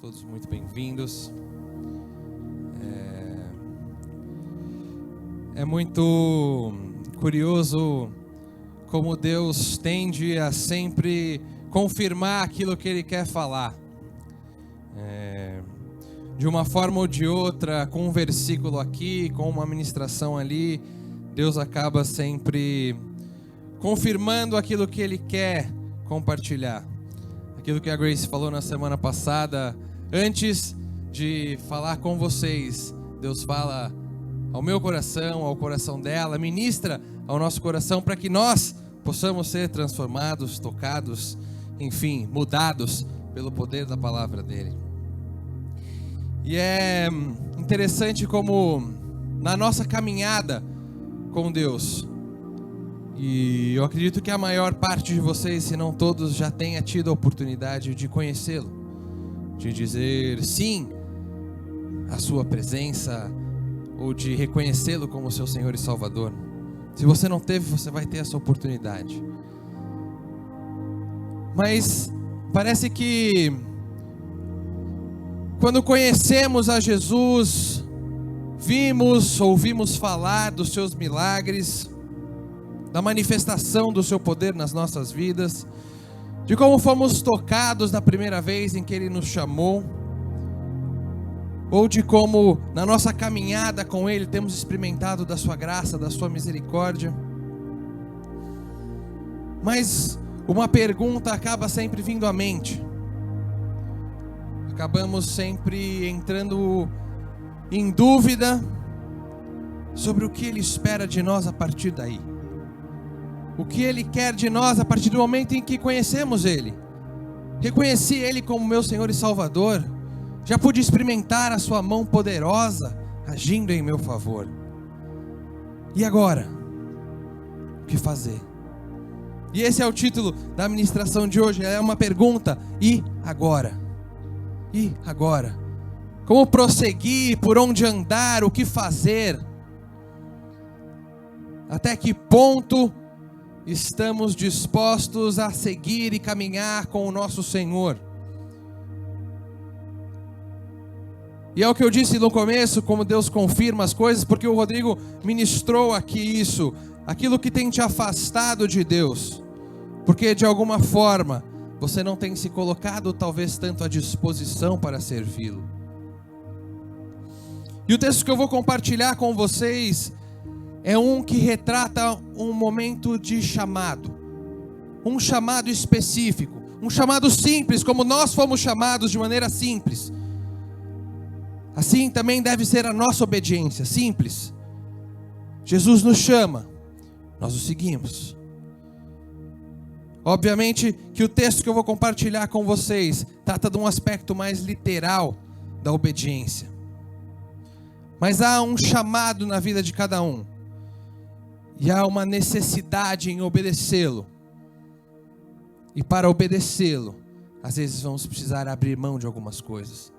Todos muito bem-vindos. É muito curioso como Deus tende a sempre confirmar aquilo que Ele quer falar. De uma forma ou de outra, com um versículo aqui, com uma ministração ali, Deus acaba sempre confirmando aquilo que Ele quer compartilhar. Aquilo que a Grace falou na semana passada, antes de falar com vocês, Deus fala ao meu coração, ao coração dela, ministra ao nosso coração para que nós possamos ser transformados, tocados, enfim, mudados pelo poder da palavra dele. E é interessante como na nossa caminhada com Deus, e eu acredito que a maior parte de vocês, se não todos, já tenha tido a oportunidade de conhecê-lo, de dizer sim à sua presença, ou de reconhecê-lo como seu Senhor e Salvador. Se você não teve, você vai ter essa oportunidade. Mas parece que quando conhecemos a Jesus, ouvimos falar dos seus milagres, da manifestação do seu poder nas nossas vidas, de como fomos tocados na primeira vez em que Ele nos chamou, ou de como na nossa caminhada com Ele temos experimentado da sua graça, da sua misericórdia. Mas uma pergunta acaba sempre vindo à mente. Acabamos sempre entrando em dúvida sobre o que Ele espera de nós a partir daí. O que Ele quer de nós a partir do momento em que conhecemos Ele. Reconheci Ele como meu Senhor e Salvador. Já pude experimentar a sua mão poderosa agindo em meu favor. E agora? O que fazer? E esse é o título da ministração de hoje. É uma pergunta. E agora? E agora? Como prosseguir? Por onde andar? O que fazer? Até que ponto estamos dispostos a seguir e caminhar com o nosso Senhor? E é o que eu disse no começo, como Deus confirma as coisas, porque o Rodrigo ministrou aqui isso, aquilo que tem te afastado de Deus, porque de alguma forma você não tem se colocado talvez tanto à disposição para servi-lo. E o texto que eu vou compartilhar com vocês é um que retrata um momento de chamado, um chamado específico, um chamado simples, como nós fomos chamados de maneira simples. Assim também deve ser a nossa obediência, simples. Jesus nos chama, nós o seguimos. Obviamente que o texto que eu vou compartilhar com vocês trata de um aspecto mais literal da obediência. Mas há um chamado na vida de cada um. E há uma necessidade em obedecê-lo. E para obedecê-lo, às vezes vamos precisar abrir mão de algumas coisas.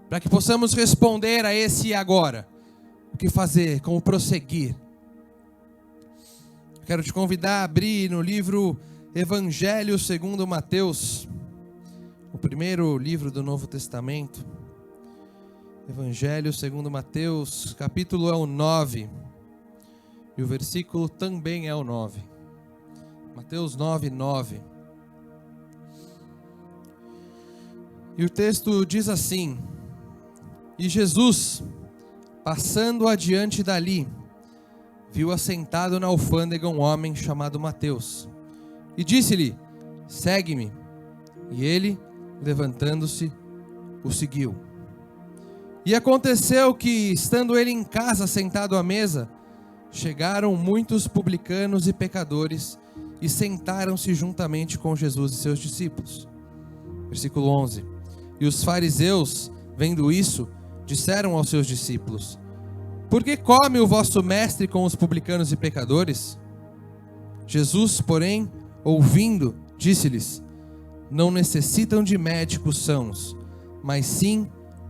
Para que possamos responder a esse e agora. O que fazer, como prosseguir. Quero te convidar a abrir no livro Evangelho segundo Mateus. O primeiro livro do Novo Testamento. Evangelho segundo Mateus, capítulo é o 9. E o versículo também é o 9. Mateus 9, 9. E o texto diz assim: E Jesus, passando adiante dali, viu assentado na alfândega um homem chamado Mateus. E disse-lhe: Segue-me. E ele, levantando-se, o seguiu. E aconteceu que, estando ele em casa sentado à mesa, chegaram muitos publicanos e pecadores e sentaram-se juntamente com Jesus e seus discípulos. Versículo 11. E os fariseus, vendo isso, disseram aos seus discípulos: Por que come o vosso mestre com os publicanos e pecadores? Jesus, porém, ouvindo, disse-lhes: Não necessitam de médicos sãos, mas sim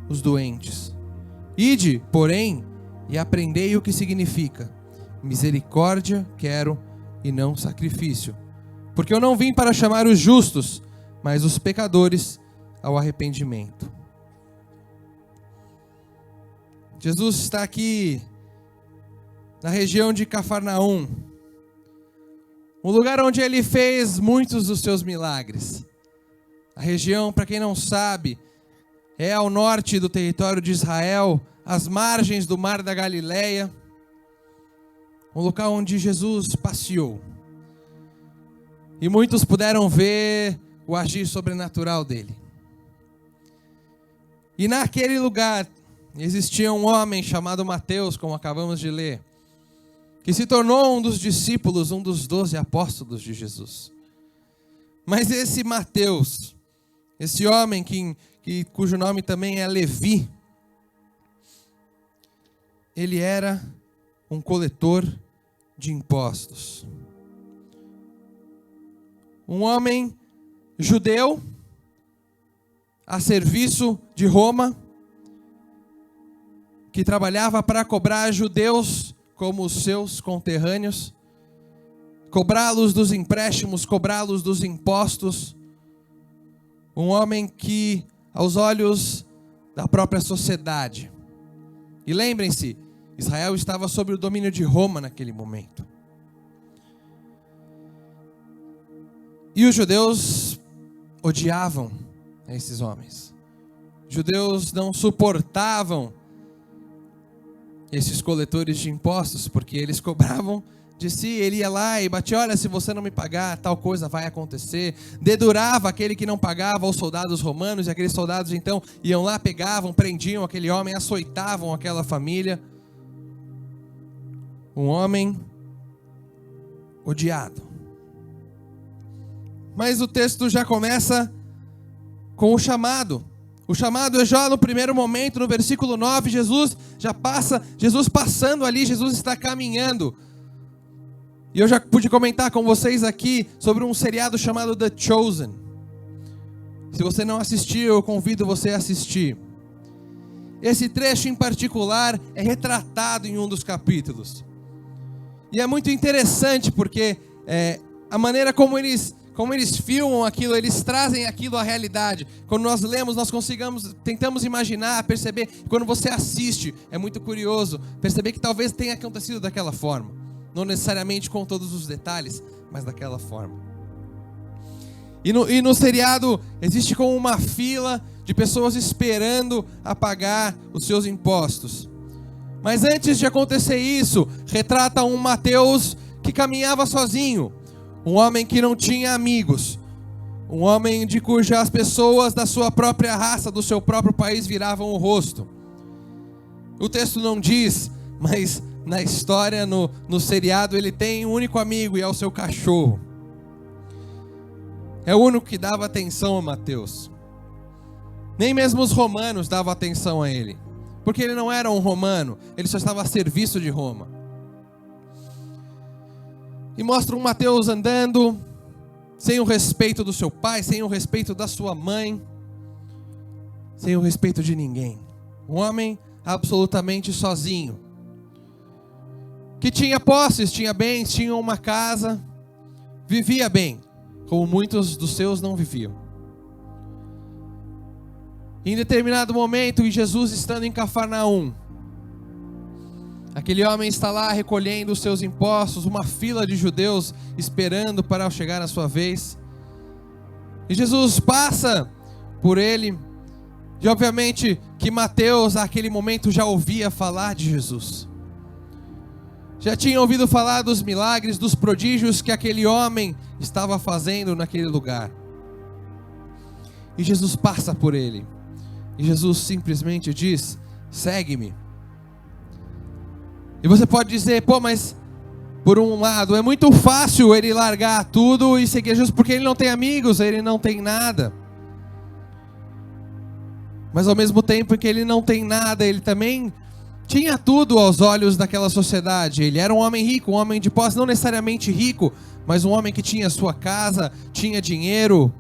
os doentes. Ide, porém, e aprendei o que significa: misericórdia quero e não sacrifício. Porque eu não vim para chamar os justos, mas os pecadores ao arrependimento. Jesus está aqui na região de Cafarnaum, um lugar onde ele fez muitos dos seus milagres. A região, para quem não sabe, é ao norte do território de Israel, às margens do Mar da Galileia, um local onde Jesus passeou. E muitos puderam ver o agir sobrenatural dele. E naquele lugar existia um homem chamado Mateus, como acabamos de ler, que se tornou um dos discípulos, um dos 12 apóstolos de Jesus. Mas esse Mateus, esse homem cujo nome também é Levi, ele era um coletor de impostos. Um homem judeu a serviço de Roma, que trabalhava para cobrar judeus como os seus conterrâneos, cobrá-los dos empréstimos, cobrá-los dos impostos. Um homem que, aos olhos da própria sociedade, e lembrem-se, Israel estava sob o domínio de Roma naquele momento. E os judeus odiavam esses homens. Os judeus não suportavam esses coletores de impostos, porque eles cobravam de si. Ele ia lá e batia: olha, se você não me pagar, tal coisa vai acontecer. Dedurava aquele que não pagava aos soldados romanos, e aqueles soldados então iam lá, pegavam, prendiam aquele homem, açoitavam aquela família. Um homem odiado. Mas o texto já começa com o chamado. O chamado é já no primeiro momento, no versículo 9, Jesus passando ali, Jesus está caminhando. E eu já pude comentar com vocês aqui sobre um seriado chamado The Chosen. Se você não assistiu, eu convido você a assistir. Esse trecho em particular é retratado em um dos capítulos. E é muito interessante porque a maneira como eles filmam aquilo, eles trazem aquilo à realidade. Quando nós lemos, nós tentamos imaginar, perceber. Quando você assiste, é muito curioso perceber que talvez tenha acontecido daquela forma. Não necessariamente com todos os detalhes, mas daquela forma. E no seriado, existe como uma fila de pessoas esperando a pagar os seus impostos. Mas antes de acontecer isso, retrata um Mateus que caminhava sozinho. Um homem que não tinha amigos. Um homem de cujas pessoas da sua própria raça, do seu próprio país, viravam o rosto. O texto não diz, mas na história, no seriado, ele tem um único amigo e é o seu cachorro. É o único que dava atenção a Mateus. Nem mesmo os romanos davam atenção a ele. Porque ele não era um romano, ele só estava a serviço de Roma. E mostra um Mateus andando, sem o respeito do seu pai, sem o respeito da sua mãe, sem o respeito de ninguém. Um homem absolutamente sozinho, que tinha posses, tinha bens, tinha uma casa, vivia bem, como muitos dos seus não viviam. Em determinado momento, e Jesus estando em Cafarnaum, aquele homem está lá recolhendo os seus impostos, uma fila de judeus esperando para chegar a sua vez. E Jesus passa por ele, e obviamente que Mateus, naquele momento, já ouvia falar de Jesus. Já tinha ouvido falar dos milagres, dos prodígios que aquele homem estava fazendo naquele lugar. E Jesus passa por ele. E Jesus simplesmente diz: segue-me. E você pode dizer: pô, mas por um lado é muito fácil ele largar tudo e seguir Jesus, porque ele não tem amigos, ele não tem nada. Mas ao mesmo tempo que ele não tem nada, ele também tinha tudo aos olhos daquela sociedade. Ele era um homem rico, um homem de posse, não necessariamente rico, mas um homem que tinha sua casa, tinha dinheiro.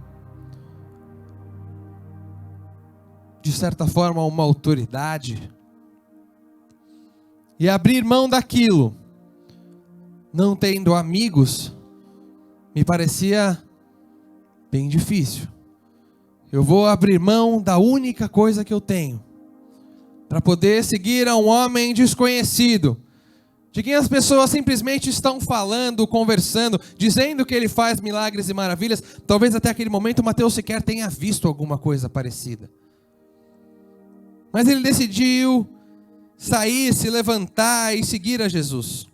De certa forma, uma autoridade. E abrir mão daquilo, não tendo amigos, me parecia bem difícil. Eu vou abrir mão da única coisa que eu tenho, para poder seguir a um homem desconhecido, de quem as pessoas simplesmente estão falando, conversando, dizendo que ele faz milagres e maravilhas. Talvez até aquele momento Mateus sequer tenha visto alguma coisa parecida. Mas ele decidiu sair, se levantar e seguir a Jesus.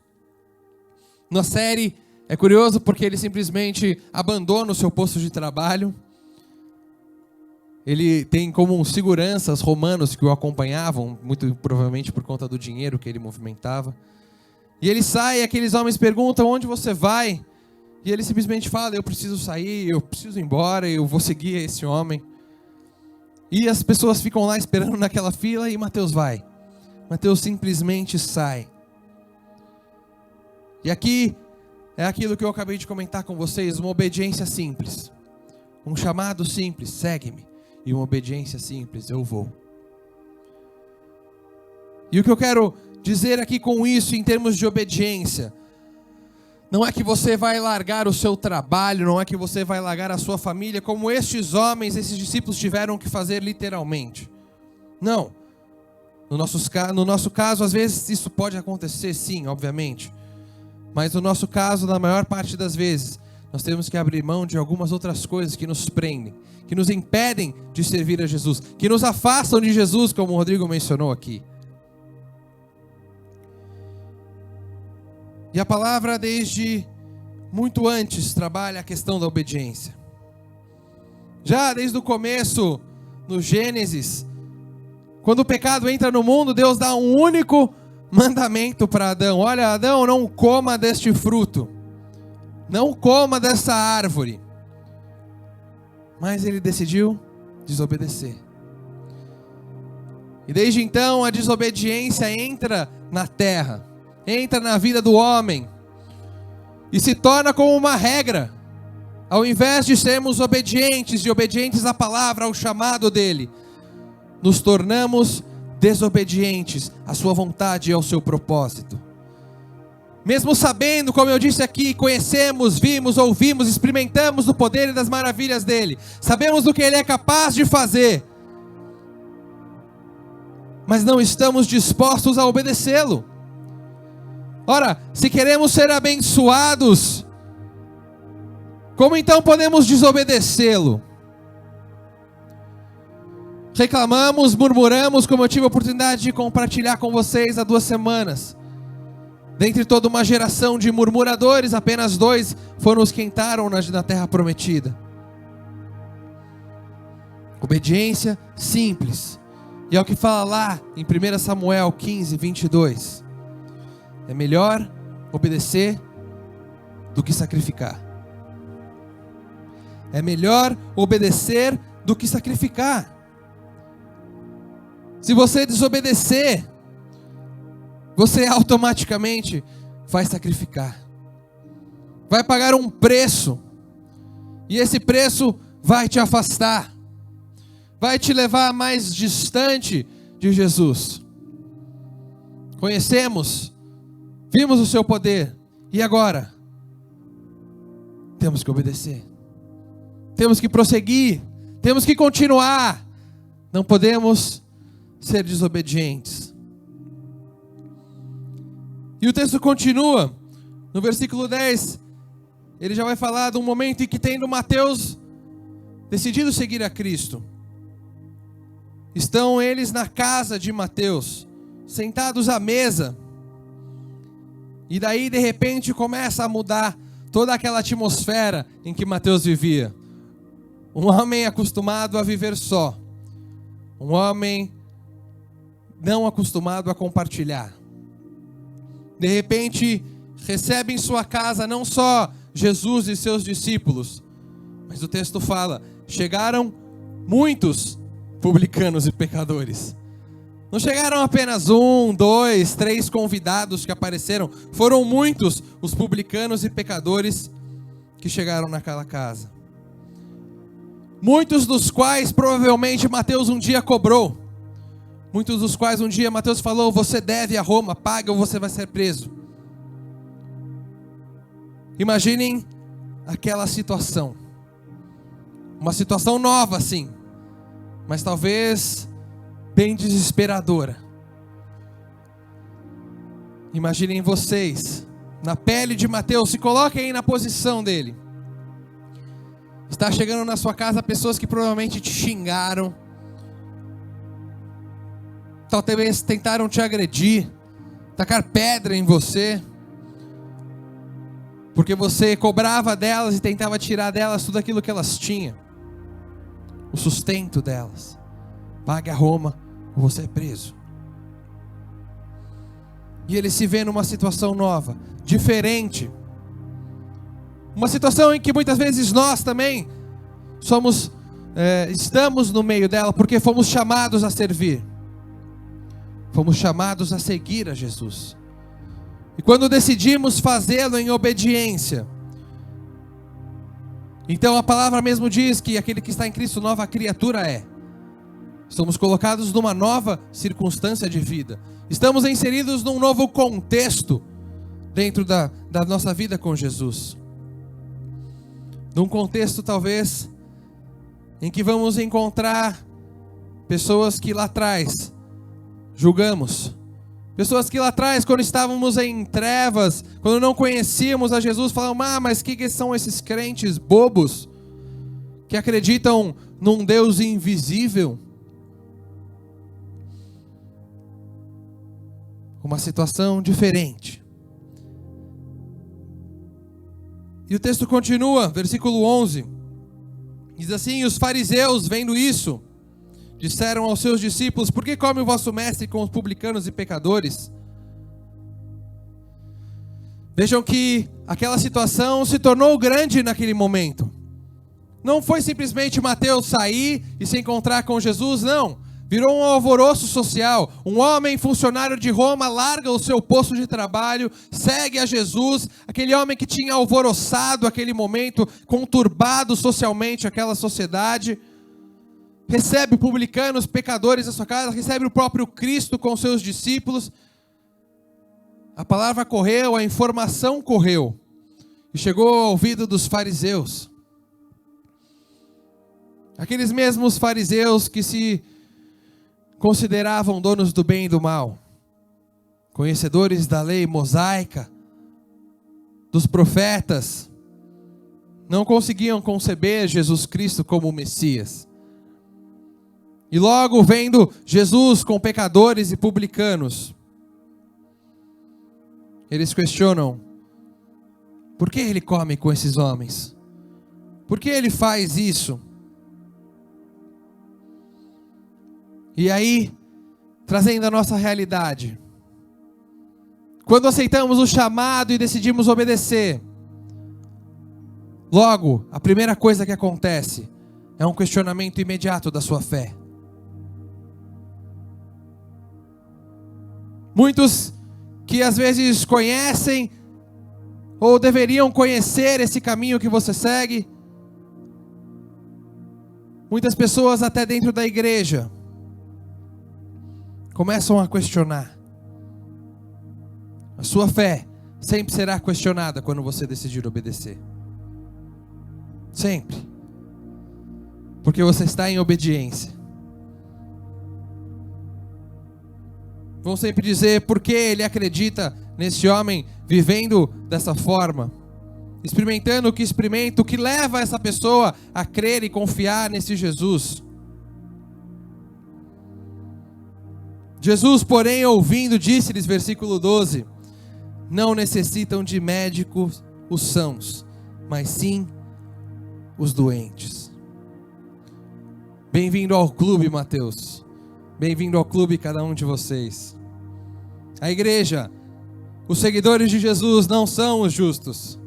Na série é curioso porque ele simplesmente abandona o seu posto de trabalho. Ele tem como seguranças romanos que o acompanhavam, muito provavelmente por conta do dinheiro que ele movimentava. E ele sai e aqueles homens perguntam: onde você vai? E ele simplesmente fala: eu preciso sair, eu preciso ir embora, eu vou seguir esse homem. E as pessoas ficam lá esperando naquela fila e Mateus vai. Mateus simplesmente sai. E aqui é aquilo que eu acabei de comentar com vocês, uma obediência simples. Um chamado simples, segue-me. E uma obediência simples, eu vou. E o que eu quero dizer aqui com isso, em termos de obediência, não é que você vai largar o seu trabalho, não é que você vai largar a sua família, como estes homens, esses discípulos tiveram que fazer literalmente. Não. No nosso caso, às vezes isso pode acontecer, sim, obviamente. Mas no nosso caso, na maior parte das vezes, nós temos que abrir mão de algumas outras coisas que nos prendem, que nos impedem de servir a Jesus, que nos afastam de Jesus, como o Rodrigo mencionou aqui. E a palavra, desde muito antes, trabalha a questão da obediência. Já desde o começo, no Gênesis, quando o pecado entra no mundo, Deus dá um único mandamento para Adão: olha, Adão, não coma deste fruto, não coma dessa árvore. Mas ele decidiu desobedecer. E desde então a desobediência entra na terra, entra na vida do homem e se torna como uma regra. Ao invés de sermos obedientes e obedientes à palavra, ao chamado dele, nos tornamos desobedientes à sua vontade e ao seu propósito. Mesmo sabendo, como eu disse aqui, conhecemos, vimos, ouvimos, experimentamos o poder e das maravilhas dele, sabemos do que ele é capaz de fazer, mas não estamos dispostos a obedecê-lo. Ora, se queremos ser abençoados, como então podemos desobedecê-lo? Reclamamos, murmuramos, como eu tive a oportunidade de compartilhar com vocês há 2 semanas. Dentre toda uma geração de murmuradores, apenas 2 foram os que entraram na terra prometida. Obediência simples. E é o que fala lá em 1 Samuel 15, 22. É melhor obedecer do que sacrificar. É melhor obedecer do que sacrificar. Se você desobedecer, você automaticamente vai sacrificar. Vai pagar um preço. E esse preço vai te afastar. Vai te levar mais distante de Jesus. Conhecemos, vimos o seu poder. E agora? Temos que obedecer. Temos que prosseguir. Temos que continuar. Não podemos ser desobedientes. E o texto continua. No versículo 10, ele já vai falar de um momento em que, tendo Mateus decidido seguir a Cristo, estão eles na casa de Mateus, sentados à mesa. E daí, de repente, começa a mudar toda aquela atmosfera em que Mateus vivia. Um homem acostumado a viver só. Um homem não acostumado a compartilhar. De repente, recebe em sua casa não só Jesus e seus discípulos, mas o texto fala: chegaram muitos publicanos e pecadores. Não chegaram apenas 1, 2, 3 convidados que apareceram. Foram muitos os publicanos e pecadores que chegaram naquela casa. Muitos dos quais provavelmente Mateus um dia cobrou. Muitos dos quais um dia Mateus falou: você deve a Roma, paga ou você vai ser preso. Imaginem aquela situação. Uma situação nova, sim, mas talvez bem desesperadora. Imaginem vocês, na pele de Mateus, se coloquem aí na posição dele. Está chegando na sua casa pessoas que provavelmente te xingaram, talvez tentaram te agredir, tacar pedra em você, porque você cobrava delas e tentava tirar delas tudo aquilo que elas tinham, o sustento delas. Pague a Roma ou você é preso. E ele se vê numa situação nova, diferente, uma situação em que muitas vezes nós também estamos no meio dela, porque fomos chamados a servir, fomos chamados a seguir a Jesus. E quando decidimos fazê-lo em obediência, então a palavra mesmo diz que aquele que está em Cristo, nova criatura é. Somos colocados numa nova circunstância de vida. Estamos inseridos num novo contexto dentro da nossa vida com Jesus. Num contexto talvez em que vamos encontrar pessoas que lá atrás julgamos. Pessoas que lá atrás, quando estávamos em trevas, quando não conhecíamos a Jesus, falavam: mas que são esses crentes bobos que acreditam num Deus invisível? Uma situação diferente. E o texto continua, versículo 11. Diz assim: os fariseus, vendo isso, disseram aos seus discípulos: por que come o vosso mestre com os publicanos e pecadores? Vejam que aquela situação se tornou grande naquele momento. Não foi simplesmente Mateus sair e se encontrar com Jesus, não. Virou um alvoroço social. Um homem funcionário de Roma larga o seu posto de trabalho, segue a Jesus. Aquele homem que tinha alvoroçado aquele momento, conturbado socialmente aquela sociedade, recebe publicanos, pecadores na sua casa, recebe o próprio Cristo com seus discípulos. A palavra correu, a informação correu, e chegou ao ouvido dos fariseus. Aqueles mesmos fariseus que se consideravam donos do bem e do mal, conhecedores da lei mosaica, dos profetas, não conseguiam conceber Jesus Cristo como o Messias. E logo vendo Jesus com pecadores e publicanos, eles questionam: por que ele come com esses homens? Por que ele faz isso? E aí, trazendo a nossa realidade, quando aceitamos o chamado e decidimos obedecer, logo, a primeira coisa que acontece é um questionamento imediato da sua fé. Muitos que às vezes conhecem, ou deveriam conhecer esse caminho que você segue, muitas pessoas até dentro da igreja, começam a questionar. A sua fé sempre será questionada quando você decidir obedecer. Sempre. Porque você está em obediência. Vão sempre dizer por que ele acredita nesse homem vivendo dessa forma, experimentando o que experimenta, o que leva essa pessoa a crer e confiar nesse Jesus. Jesus, porém, ouvindo, disse-lhes, versículo 12: não necessitam de médicos os sãos, mas sim os doentes. Bem-vindo ao clube, Mateus. Bem-vindo ao clube, cada um de vocês. A igreja, os seguidores de Jesus não são os justos,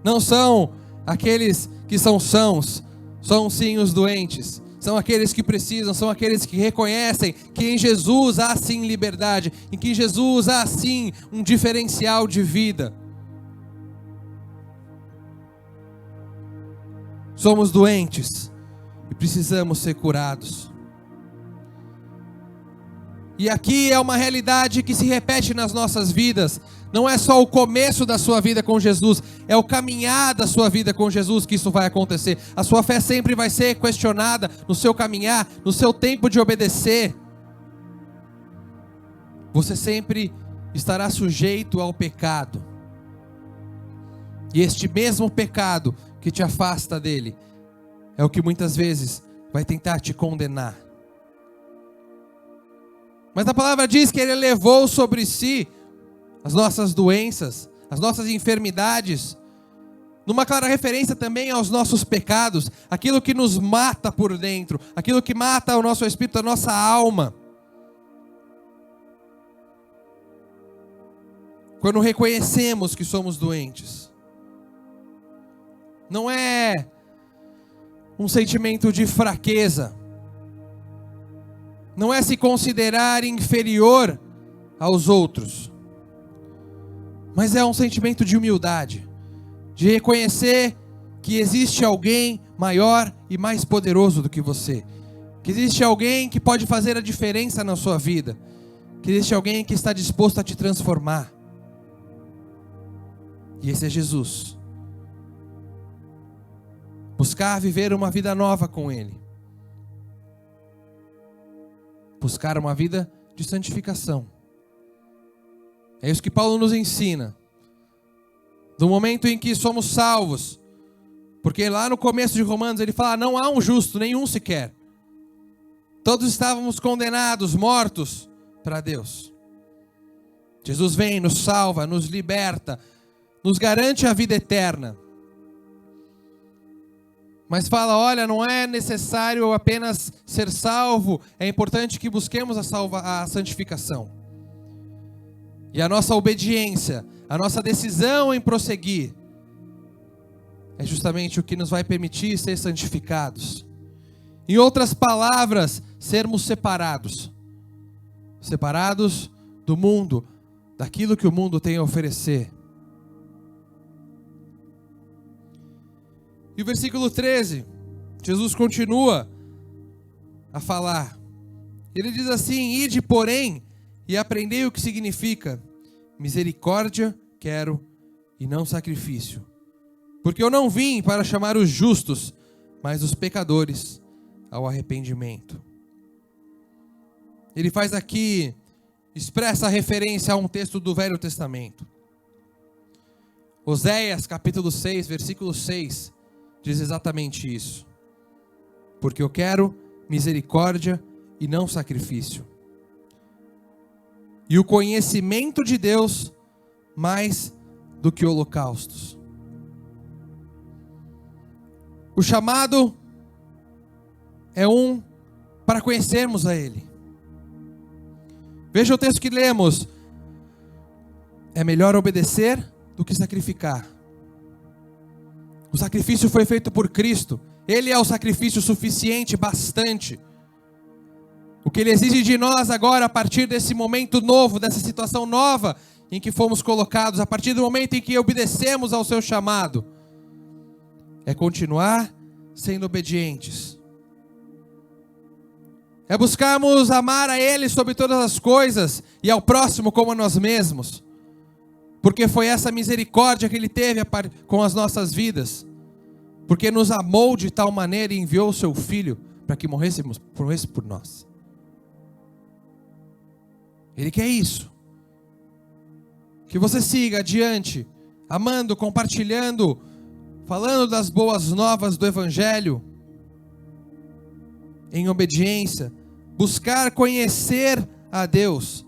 não são aqueles que são sãos, são sim os doentes. São aqueles que precisam, são aqueles que reconhecem que em Jesus há sim liberdade, em que em Jesus há sim um diferencial de vida. Somos doentes e precisamos ser curados. E aqui é uma realidade que se repete nas nossas vidas. Não é só o começo da sua vida com Jesus, é o caminhar da sua vida com Jesus que isso vai acontecer. A sua fé sempre vai ser questionada no seu caminhar, no seu tempo de obedecer. Você sempre estará sujeito ao pecado. E este mesmo pecado que te afasta dele é o que muitas vezes vai tentar te condenar. Mas a palavra diz que ele levou sobre si as nossas doenças, as nossas enfermidades, numa clara referência também aos nossos pecados, aquilo que nos mata por dentro, aquilo que mata o nosso espírito, a nossa alma. Quando reconhecemos que somos doentes, não é um sentimento de fraqueza, não é se considerar inferior aos outros, mas é um sentimento de humildade, de reconhecer que existe alguém maior e mais poderoso do que você, que existe alguém que pode fazer a diferença na sua vida, que existe alguém que está disposto a te transformar. E esse é Jesus. Buscar viver uma vida nova com Ele. Buscar uma vida de santificação. É isso que Paulo nos ensina. Do momento em que somos salvos. Porque lá no começo de Romanos ele fala: não há um justo, nenhum sequer. Todos estávamos condenados, mortos para Deus. Jesus vem, nos salva, nos liberta, nos garante a vida eterna. Mas fala: olha, não é necessário apenas ser salvo, é importante que busquemos a santificação. E a nossa obediência, a nossa decisão em prosseguir, é justamente o que nos vai permitir ser santificados. Em outras palavras, sermos separados. Separados do mundo, daquilo que o mundo tem a oferecer. E o versículo 13, Jesus continua a falar. Ele diz assim: ide, porém, e aprendei o que significa misericórdia quero e não sacrifício. Porque eu não vim para chamar os justos, mas os pecadores ao arrependimento. Ele faz aqui, expressa referência a um texto do Velho Testamento. Oséias capítulo 6, versículo 6, diz exatamente isso. Porque eu quero misericórdia e não sacrifício. E o conhecimento de Deus mais do que holocaustos. O chamado é para conhecermos a Ele. Veja o texto que lemos. É melhor obedecer do que sacrificar. O sacrifício foi feito por Cristo. Ele é o sacrifício suficiente, bastante. O que Ele exige de nós agora, a partir desse momento novo, dessa situação nova em que fomos colocados, a partir do momento em que obedecemos ao seu chamado, é continuar sendo obedientes. É buscarmos amar a Ele sobre todas as coisas e ao próximo como a nós mesmos. Porque foi essa misericórdia que Ele teve com as nossas vidas. Porque nos amou de tal maneira e enviou o seu Filho para que morresse por nós. Ele quer isso. Que você siga adiante, amando, compartilhando, falando das boas novas do Evangelho, em obediência, buscar conhecer a Deus,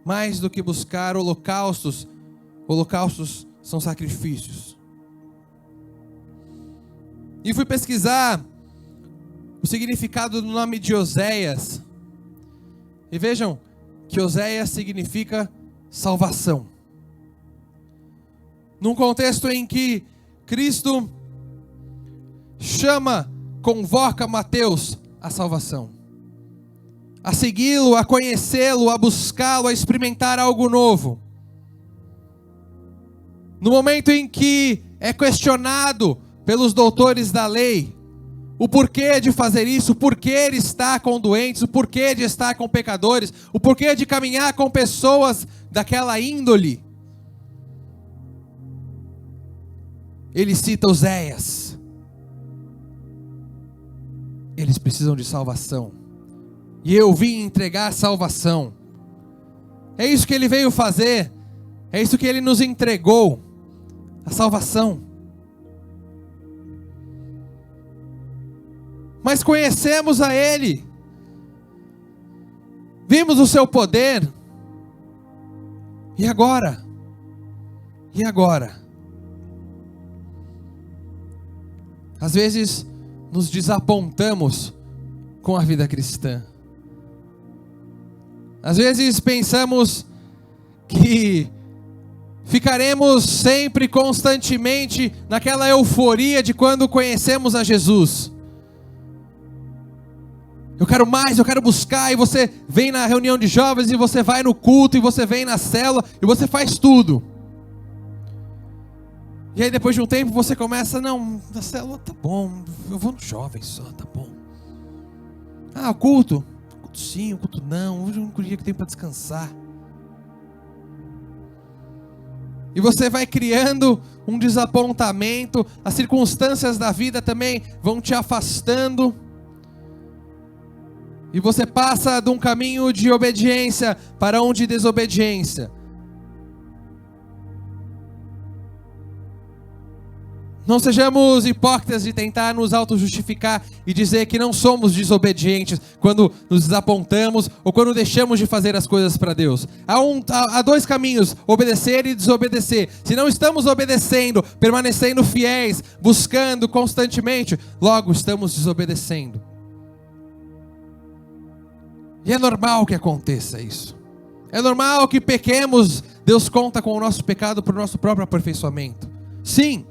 mais do que buscar holocaustos. Holocaustos são sacrifícios. E fui pesquisar o significado do nome de Oséias. E vejam que Oséias significa salvação. Num contexto em que Cristo convoca Mateus à salvação, a segui-lo, a conhecê-lo, a buscá-lo, a experimentar algo novo. No momento em que é questionado pelos doutores da lei o porquê de fazer isso, o porquê de estar com doentes, o porquê de estar com pecadores, o porquê de caminhar com pessoas daquela índole, ele cita Oséias. Eles precisam de salvação. E eu vim entregar salvação. É isso que Ele veio fazer. É isso que Ele nos entregou. A salvação. Mas conhecemos a Ele. Vimos o seu poder. E agora? E agora? Às vezes nos desapontamos com a vida cristã. Às vezes pensamos que ficaremos sempre, constantemente, naquela euforia de quando conhecemos a Jesus. Eu quero mais, eu quero buscar, e você vem na reunião de jovens, e você vai no culto, e você vem na célula, e você faz tudo. E aí depois de um tempo você começa, não, na célula tá bom, eu vou no jovem só, tá bom. Ah, o culto sim, o culto não, hoje é o único dia que tem para descansar. E você vai criando um desapontamento, as circunstâncias da vida também vão te afastando. E você passa de um caminho de obediência para um de desobediência. Não sejamos hipócritas de tentar nos auto-justificar e dizer que não somos desobedientes quando nos desapontamos ou quando deixamos de fazer as coisas para Deus. Há dois caminhos, obedecer e desobedecer. Se não estamos obedecendo, permanecendo fiéis, buscando constantemente, logo estamos desobedecendo. E é normal que aconteça isso. É normal que pequemos. Deus conta com o nosso pecado para o nosso próprio aperfeiçoamento. Sim.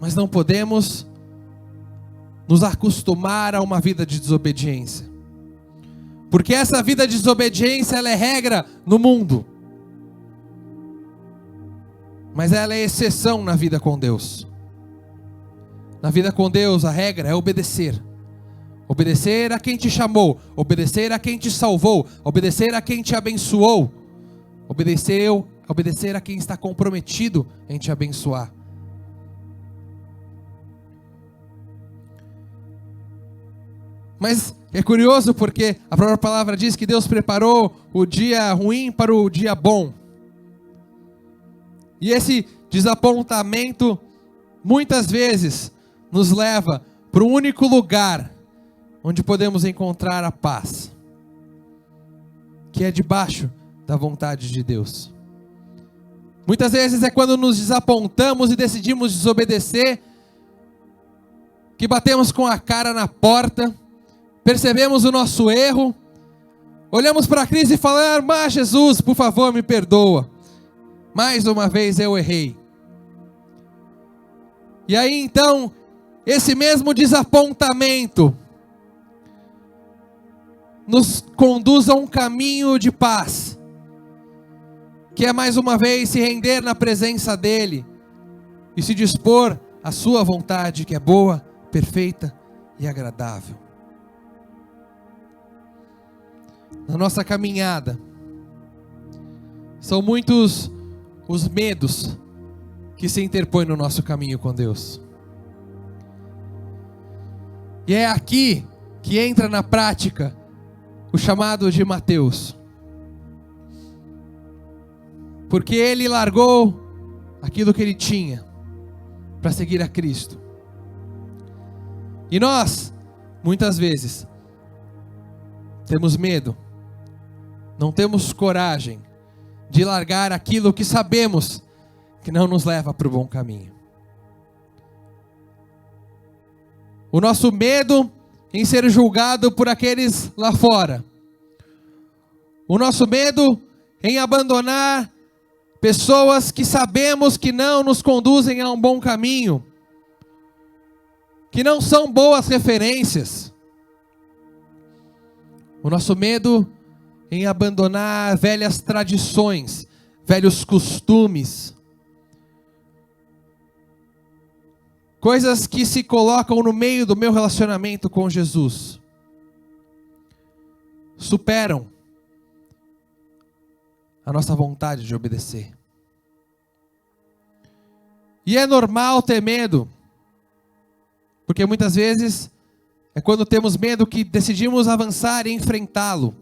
Mas não podemos nos acostumar a uma vida de desobediência. Porque essa vida de desobediência, ela é regra no mundo. Mas ela é exceção na vida com Deus. Na vida com Deus, a regra é obedecer. Obedecer a quem te chamou, obedecer a quem te salvou, obedecer a quem te abençoou, obedecer a quem está comprometido em te abençoar. Mas é curioso porque a própria palavra diz que Deus preparou o dia ruim para o dia bom. E esse desapontamento muitas vezes nos leva para um único lugar onde podemos encontrar a paz, que é debaixo da vontade de Deus. Muitas vezes é quando nos desapontamos e decidimos desobedecer, que batemos com a cara na porta, percebemos o nosso erro, olhamos para a crise e falamos: mas Jesus, por favor, me perdoa, mais uma vez eu errei. E aí então, esse mesmo desapontamento nos conduz a um caminho de paz, que é mais uma vez se render na presença dEle, e se dispor à sua vontade, que é boa, perfeita e agradável. Na nossa caminhada, são muitos os medos que se interpõem no nosso caminho com Deus. E é aqui que entra na prática o chamado de Mateus. Porque ele largou aquilo que ele tinha para seguir a Cristo. E nós, muitas vezes, temos medo, não temos coragem de largar aquilo que sabemos que não nos leva para o bom caminho. O nosso medo em ser julgado por aqueles lá fora. O nosso medo em abandonar pessoas que sabemos que não nos conduzem a um bom caminho, que não são boas referências. O nosso medo em abandonar velhas tradições, velhos costumes, coisas que se colocam no meio do meu relacionamento com Jesus, superam a nossa vontade de obedecer. E é normal ter medo, porque muitas vezes é quando temos medo que decidimos avançar e enfrentá-lo.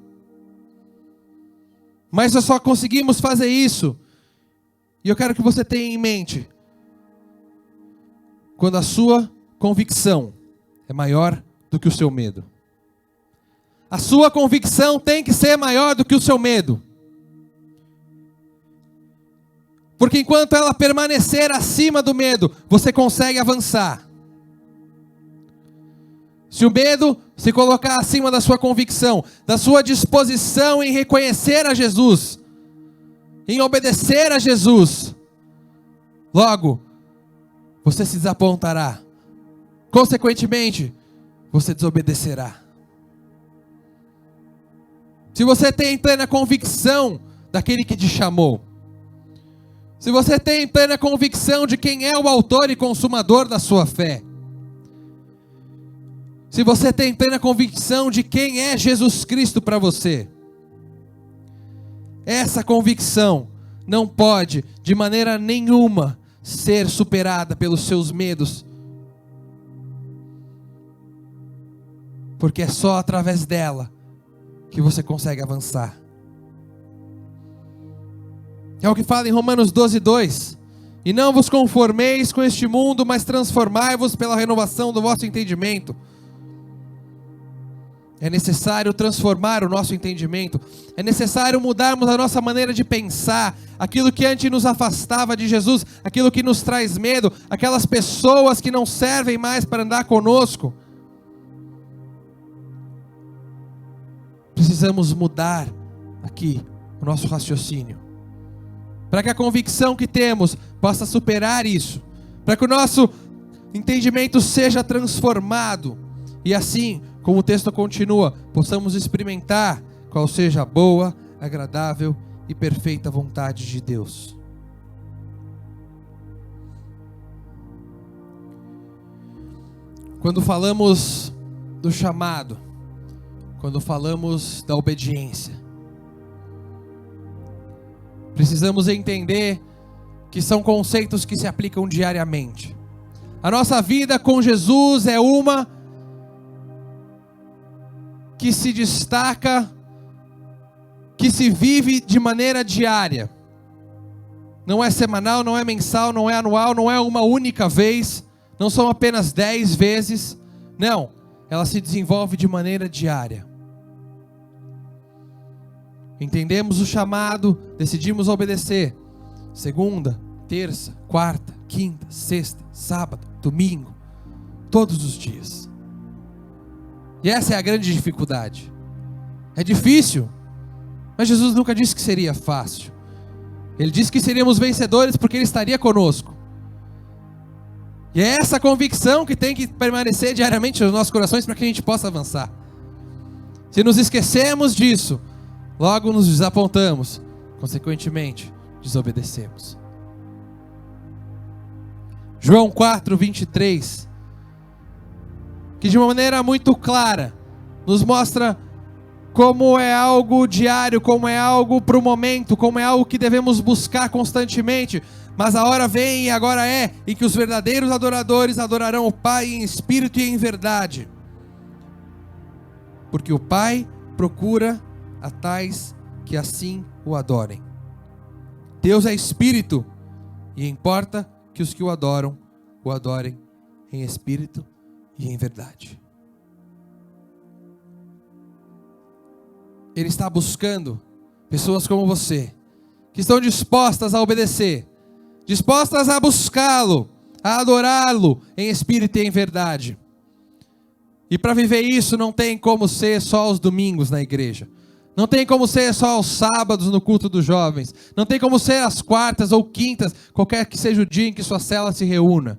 Mas nós só conseguimos fazer isso, e eu quero que você tenha em mente, quando a sua convicção é maior do que o seu medo. A sua convicção tem que ser maior do que o seu medo. Porque enquanto ela permanecer acima do medo, você consegue avançar. Se o medo se colocar acima da sua convicção, da sua disposição em reconhecer a Jesus, em obedecer a Jesus, logo, você se desapontará. Consequentemente, você desobedecerá. Se você tem plena convicção daquele que te chamou, se você tem plena convicção de quem é o autor e consumador da sua fé, se você tem plena convicção de quem é Jesus Cristo para você, essa convicção não pode, de maneira nenhuma, ser superada pelos seus medos, porque é só através dela que você consegue avançar. É o que fala em Romanos 12:2. E não vos conformeis com este mundo, mas transformai-vos pela renovação do vosso entendimento. É necessário transformar o nosso entendimento. É necessário mudarmos a nossa maneira de pensar. Aquilo que antes nos afastava de Jesus, aquilo que nos traz medo, aquelas pessoas que não servem mais para andar conosco. Precisamos mudar aqui o nosso raciocínio, para que a convicção que temos possa superar isso, para que o nosso entendimento seja transformado, e assim, como o texto continua, possamos experimentar qual seja a boa, agradável e perfeita vontade de Deus. Quando falamos do chamado, quando falamos da obediência, precisamos entender que são conceitos que se aplicam diariamente. A nossa vida com Jesus é uma que se destaca, que se vive de maneira diária. Não é semanal, não é mensal, não é anual, não é uma única vez, não são apenas 10 vezes. Não, ela se desenvolve de maneira diária. Entendemos o chamado, decidimos obedecer. Segunda, terça, quarta, quinta, sexta, sábado, domingo, todos os dias. E essa é a grande dificuldade. É difícil, mas Jesus nunca disse que seria fácil. Ele disse que seríamos vencedores porque Ele estaria conosco. E é essa convicção que tem que permanecer diariamente nos nossos corações para que a gente possa avançar. Se nos esquecemos disso, logo nos desapontamos, consequentemente, desobedecemos. João 4:23, que de uma maneira muito clara, nos mostra como é algo diário, como é algo para o momento, como é algo que devemos buscar constantemente, mas a hora vem e agora é, em que os verdadeiros adoradores adorarão o Pai em espírito e em verdade. Porque o Pai procura a tais que assim o adorem. Deus é espírito, e importa que os que o adorem em espírito e em verdade. Ele está buscando pessoas como você, que estão dispostas a obedecer, dispostas a buscá-lo, a adorá-lo em espírito e em verdade. E para viver isso não tem como ser só aos domingos na igreja. Não tem como ser só aos sábados no culto dos jovens. Não tem como ser às quartas ou quintas, qualquer que seja o dia em que sua célula se reúna.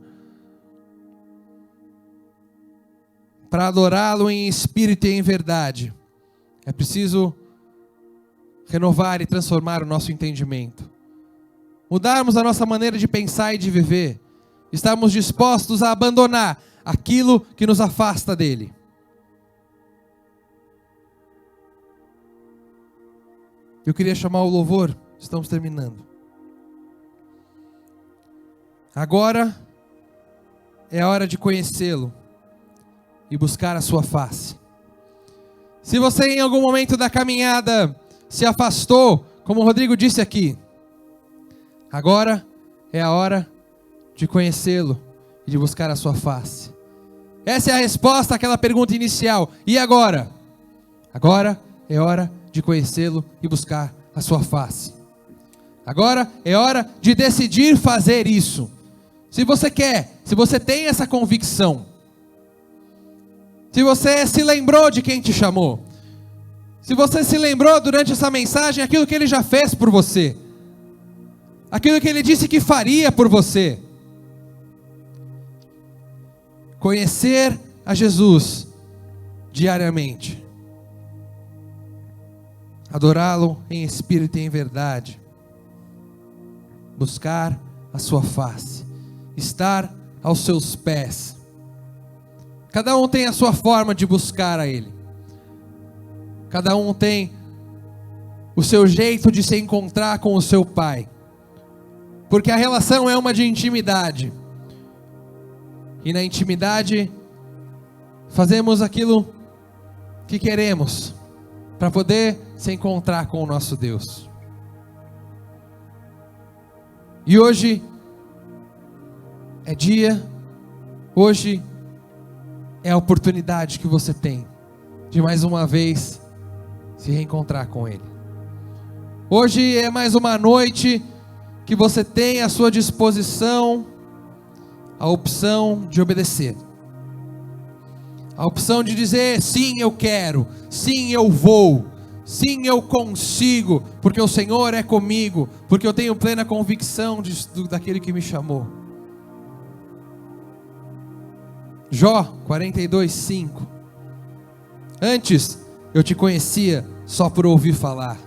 Para adorá-lo em espírito e em verdade, é preciso renovar e transformar o nosso entendimento. Mudarmos a nossa maneira de pensar e de viver. Estarmos dispostos a abandonar aquilo que nos afasta dele. Eu queria chamar o louvor, estamos terminando. Agora é a hora de conhecê-lo e buscar a sua face. Se você em algum momento da caminhada se afastou, Como o Rodrigo disse aqui, agora é a hora de conhecê-lo e de buscar a sua face. Essa é a resposta àquela pergunta inicial. E agora? Agora é hora de conhecê-lo e buscar a sua face. Agora é hora de decidir fazer isso. Se você quer, se você tem essa convicção, se você se lembrou de quem te chamou, se você se lembrou durante essa mensagem aquilo que Ele já fez por você, aquilo que Ele disse que faria por você, conhecer a Jesus diariamente, adorá-lo em espírito e em verdade, buscar a sua face, estar aos seus pés. Cada um tem a sua forma de buscar a Ele. Cada um tem o seu jeito de se encontrar com o seu Pai. Porque a relação é uma de intimidade. E na intimidade, fazemos aquilo que queremos, para poder se encontrar com o nosso Deus. E hoje é dia, hoje é a oportunidade que você tem de mais uma vez se reencontrar com Ele. Hoje é mais uma noite que você tem à sua disposição a opção de obedecer, a opção de dizer: sim, eu quero, sim, eu vou, sim, eu consigo, porque o Senhor é comigo, porque eu tenho plena convicção daquele que me chamou. Jó 42:5. Antes eu te conhecia só por ouvir falar,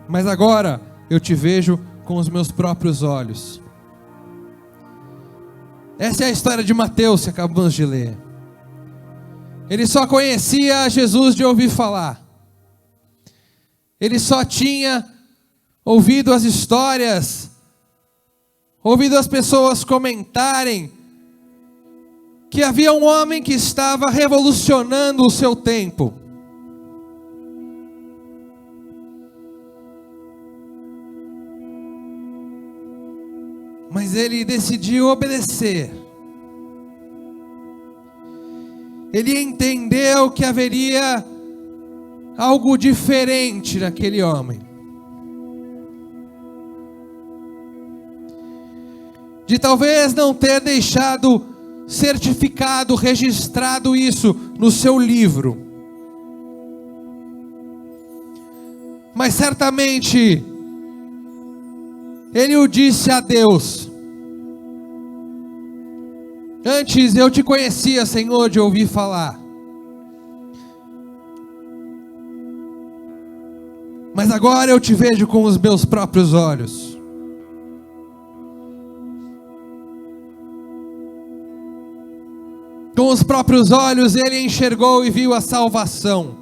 mas agora eu te vejo com os meus próprios olhos. Essa é a história de Mateus que acabamos de ler. Ele só conhecia Jesus de ouvir falar. Ele só tinha ouvido as histórias, ouvido as pessoas comentarem que havia um homem que estava revolucionando o seu tempo. Mas ele decidiu obedecer. Ele entendeu que haveria algo diferente naquele homem. De talvez não ter deixado certificado, registrado isso no seu livro. Mas certamente ele o disse a Deus: antes eu te conhecia, Senhor, de ouvir falar, mas agora eu te vejo com os meus próprios olhos. Com os próprios olhos ele enxergou e viu a salvação.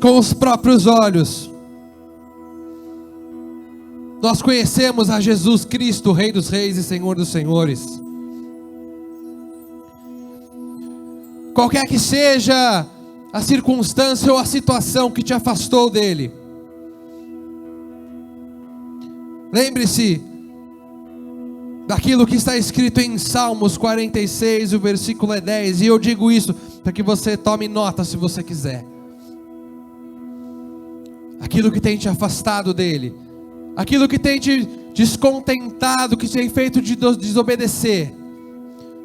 Com os próprios olhos nós conhecemos a Jesus Cristo, Rei dos Reis e Senhor dos Senhores. Qualquer que seja a circunstância ou a situação que te afastou dele, lembre-se daquilo que está escrito em Salmos 46, o versículo é 10, e eu digo isso para que você tome nota se você quiser. Aquilo que tem te afastado dele, aquilo que tem te descontentado, que te tem feito de desobedecer,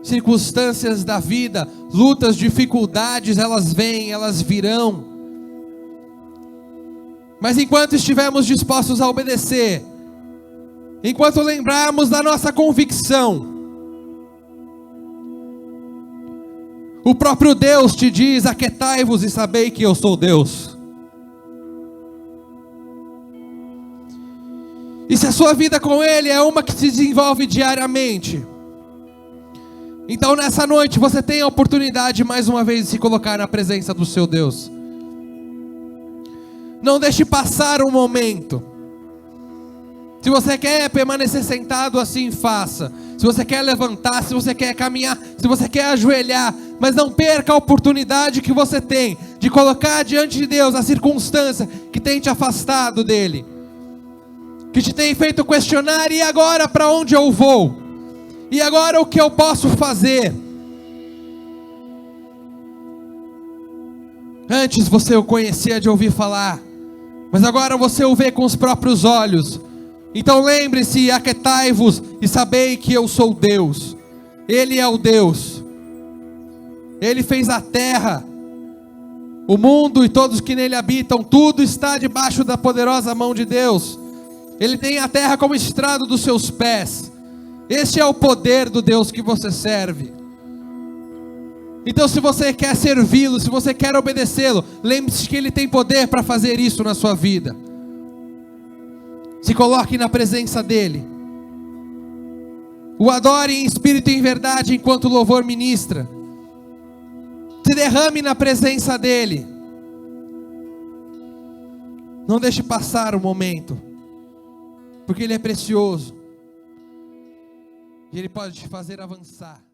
circunstâncias da vida, lutas, dificuldades, elas vêm, elas virão, mas enquanto estivermos dispostos a obedecer, enquanto lembrarmos da nossa convicção, o próprio Deus te diz: aquietai-vos e sabei que eu sou Deus. E se a sua vida com Ele é uma que se desenvolve diariamente, então nessa noite você tem a oportunidade mais uma vez de se colocar na presença do seu Deus. Não deixe passar um momento. Se você quer permanecer sentado, assim faça. Se você quer levantar, se você quer caminhar, se você quer ajoelhar, mas não perca a oportunidade que você tem de colocar diante de Deus a circunstância que tem te afastado dele, que te tem feito questionar: e agora para onde eu vou? E agora o que eu posso fazer? Antes você o conhecia de ouvir falar, mas agora você o vê com os próprios olhos. Então lembre-se e aquietai-vos e sabei que eu sou Deus. Ele é o Deus. Ele fez a terra, o mundo e todos que nele habitam. Tudo está debaixo da poderosa mão de Deus. Ele tem a terra como estrado dos seus pés. Este é o poder do Deus que você serve. Então, se você quer servi-lo, se você quer obedecê-lo, lembre-se que ele tem poder para fazer isso na sua vida. Se coloque na presença dele. O adore em espírito e em verdade enquanto o louvor ministra. Se derrame na presença dele. Não deixe passar o momento, porque ele é precioso e ele pode te fazer avançar.